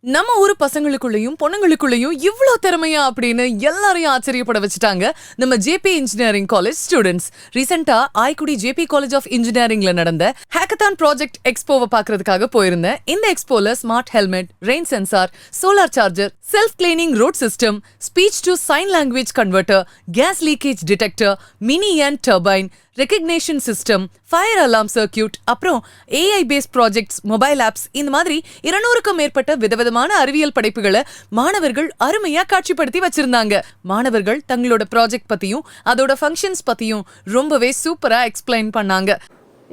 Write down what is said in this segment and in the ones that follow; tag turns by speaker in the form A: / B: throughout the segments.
A: நம்ம ஊரு பசங்களுக்குள்ளயும் பொண்ணுங்களுக்குள்ளயும் இவ்ளோ திறமையா அப்படின்னு எல்லாரையும் ஆச்சரியப்பட வச்சுட்டாங்க நம்ம ஜேபி இன்ஜினியரிங் காலேஜ் ஸ்டூடெண்ட்ஸ். ரீசெண்டா ஆய்க்குடி ஜேபி காலேஜ் ஆஃப் இன்ஜினியரிங்ல நடந்த ஹேக்கத்தான் ப்ராஜெக்ட் எக்ஸ்போவை பாக்குறதுக்காக போயிருந்தேன். இந்த எக்ஸ்போல smart helmet, rain sensor, solar charger, self cleaning road system, speech to sign language converter, gas leakage detector, mini and turbine, recognition system, fire alarm circuit, அப்புறம் AI based projects, mobile apps, இந்த மாதிரி 200க்கும் மேற்பட்ட விதவிதமான அறிவியல் படைப்புகளை மாணவர்கள் அருமையா காட்சிப்படுத்தி வச்சிருந்தாங்க. மாணவர்கள் தங்களோட ப்ராஜெக்ட் பத்தியும் அதோட ஃபங்க்ஷன்ஸ் பத்தியும் ரொம்பவே சூப்பரா எக்ஸ்பிளைன் பண்ணாங்க.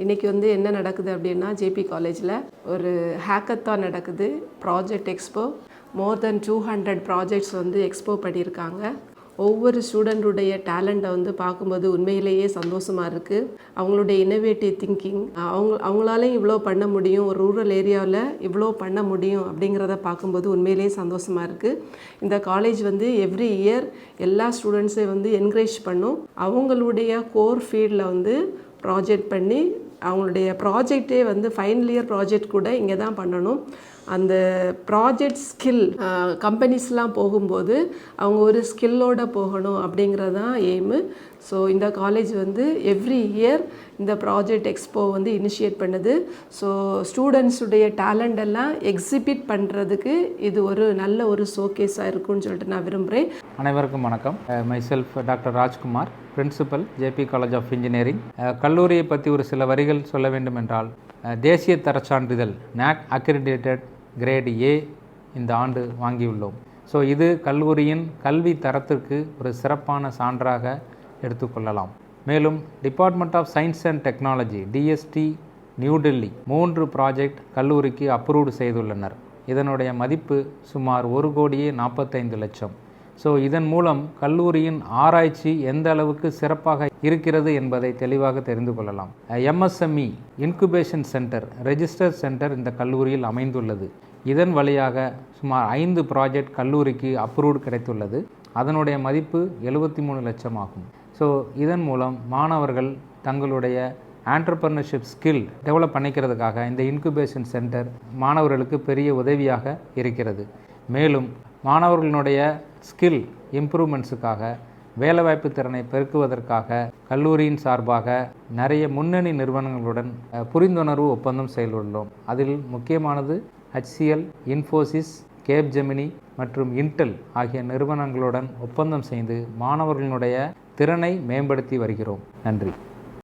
B: இன்றைக்கி என்ன நடக்குது அப்படின்னா, ஜேபி காலேஜில் ஒரு ஹேக்கத்தான் நடக்குது, ப்ராஜெக்ட் எக்ஸ்போ. மோர் தென் 200 ப்ராஜெக்ட்ஸ் எக்ஸ்போ பண்ணியிருக்காங்க. ஒவ்வொரு ஸ்டூடெண்ட்டுடைய டேலண்ட்டை பார்க்கும்போது உண்மையிலேயே சந்தோஷமாக இருக்குது. அவங்களுடைய இன்னோவேட்டிவ் திங்கிங், அவங்களாலையும் இவ்வளோ பண்ண முடியும், ஒரு ரூரல் ஏரியாவில் இவ்வளோ பண்ண முடியும் அப்படிங்கிறத பார்க்கும்போது உண்மையிலேயே சந்தோஷமாக இருக்குது. இந்த காலேஜ் எவ்ரி இயர் எல்லா ஸ்டூடெண்ட்ஸையும் என்கரேஜ் பண்ணும். அவங்களுடைய கோர் ஃபீல்டில் ப்ராஜெக்ட் பண்ணி அவங்களுடைய ப்ராஜெக்டே ஃபைனல் இயர் ப்ராஜெக்ட் கூட இங்கே தான் பண்ணணும். அந்த ப்ராஜெக்ட் ஸ்கில் கம்பெனிஸ்லாம் போகும்போது அவங்க ஒரு ஸ்கில்லோடு போகணும் அப்படிங்கிறது தான் எய்மு. ஸோ இந்த காலேஜ் எவ்ரி இயர் இந்த ப்ராஜெக்ட் எக்ஸ்போ இனிஷியேட் பண்ணுது. ஸோ ஸ்டூடெண்ட்ஸுடைய டேலண்ட் எல்லாம் எக்ஸிபிட் பண்ணுறதுக்கு இது ஒரு நல்ல ஒரு ஷோகேஸாக இருக்கும்னு சொல்லிட்டு நான் விரும்புகிறேன்.
C: அனைவருக்கும் வணக்கம். Myself doctor Rajkumar, principal, JP college of engineering. கல்லூரியை பற்றி ஒரு சில வரிகள் சொல்ல வேண்டும் என்றால், தேசிய தரச் சான்றிதழ் NAAC அக்ரிடேட்டட் கிரேட் A இந்த ஆண்டு வாங்கியுள்ளோம். ஸோ இது கல்லூரியின் கல்வி தரத்திற்கு ஒரு சிறப்பான சான்றாக எடுத்துக்கொள்ளலாம். மேலும் department of science and technology DST new Delhi 3 project கல்லூரிக்கு அப்ரூவ்டு செய்துள்ளனர். இதனுடைய மதிப்பு சுமார் 1,45,00,000. ஸோ இதன் மூலம் கல்லூரியின் ஆராய்ச்சி எந்த அளவுக்கு சிறப்பாக இருக்கிறது என்பதை தெளிவாக தெரிந்து கொள்ளலாம். MSME incubation centre, register centre இந்த கல்லூரியில் அமைந்துள்ளது. இதன் வழியாக சுமார் 5 ப்ராஜெக்ட் கல்லூரிக்கு அப்ரூவ்டு கிடைத்துள்ளது. அதனுடைய மதிப்பு 73 லட்சம் ஆகும். ஸோ இதன் மூலம் மாணவர்கள் தங்களுடைய ஆண்டர்பிரினர்ஷிப் ஸ்கில் டெவலப் பண்ணிக்கிறதுக்காக இந்த இன்குபேஷன் சென்டர் மாணவர்களுக்கு பெரிய உதவியாக இருக்கிறது. மேலும் மாணவர்களுடைய ஸ்கில் இம்ப்ரூவ்மெண்ட்ஸுக்காக, வேலைவாய்ப்பு திறனை பெருக்குவதற்காக கல்லூரியின் சார்பாக நிறைய முன்னணி நிறுவனங்களுடன் புரிந்துணர்வு ஒப்பந்தம் செய்துள்ளோம். அதில் முக்கியமானது HCL, இன்ஃபோசிஸ், கேப்ஜெமினி மற்றும் இன்டெல் ஆகிய நிறுவனங்களுடன் ஒப்பந்தம் செய்து மாணவர்களுடைய திறனை மேம்படுத்தி வருகிறோம். நன்றி.